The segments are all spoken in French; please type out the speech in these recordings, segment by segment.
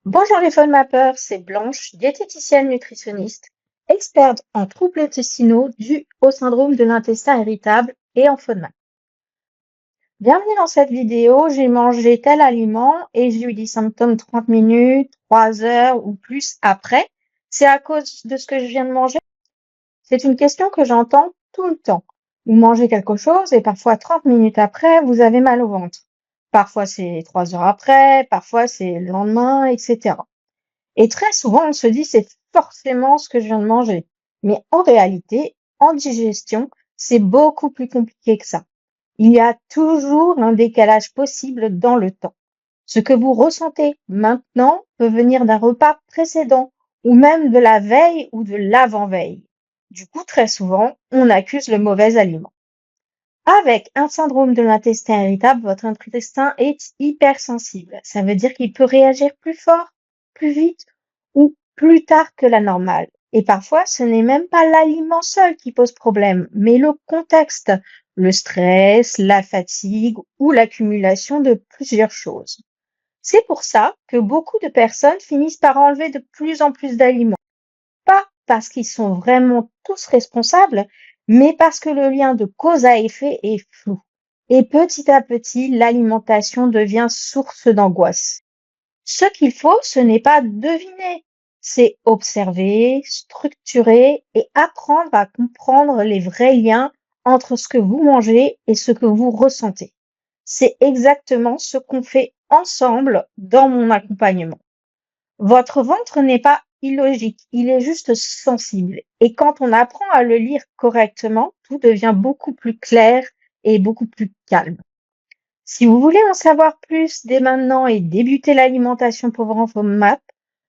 Bonjour les FODMAPeurs, c'est Blanche, diététicienne nutritionniste, experte en troubles intestinaux dus au syndrome de l'intestin irritable et en FODMAP. Bienvenue dans cette vidéo, j'ai mangé tel aliment et j'ai eu des symptômes 30 minutes, 3 heures ou plus après. C'est à cause de ce que je viens de manger? C'est une question que j'entends tout le temps. Vous mangez quelque chose et parfois 30 minutes après, vous avez mal au ventre. Parfois c'est 3 heures après, parfois c'est le lendemain, etc. Et très souvent, on se dit: «C'est forcément ce que je viens de manger». Mais en réalité, en digestion, c'est beaucoup plus compliqué que ça. Il y a toujours un décalage possible dans le temps. Ce que vous ressentez maintenant peut venir d'un repas précédent ou même de la veille ou de l'avant-veille. Du coup, très souvent, on accuse le mauvais aliment. Avec un syndrome de l'intestin irritable, votre intestin est hypersensible. Ça veut dire qu'il peut réagir plus fort, plus vite ou plus tard que la normale. Et parfois, ce n'est même pas l'aliment seul qui pose problème, mais le contexte, le stress, la fatigue ou l'accumulation de plusieurs choses. C'est pour ça que beaucoup de personnes finissent par enlever de plus en plus d'aliments. Pas parce qu'ils sont vraiment tous responsables, mais parce que le lien de cause à effet est flou. Et petit à petit, l'alimentation devient source d'angoisse. Ce qu'il faut, ce n'est pas deviner, c'est observer, structurer et apprendre à comprendre les vrais liens entre ce que vous mangez et ce que vous ressentez. C'est exactement ce qu'on fait ensemble dans mon accompagnement. Votre ventre n'est pas illogique, il est juste sensible. Et quand on apprend à le lire correctement, tout devient beaucoup plus clair et beaucoup plus calme. Si vous voulez en savoir plus dès maintenant et débuter l'alimentation pauvre en FODMAP,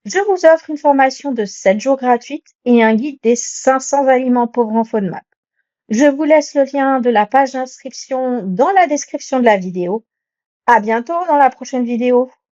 je vous offre une formation de 7 jours gratuite et un guide des 500 aliments pauvres en FODMAP. Je vous laisse le lien de la page d'inscription dans la description de la vidéo. À bientôt dans la prochaine vidéo.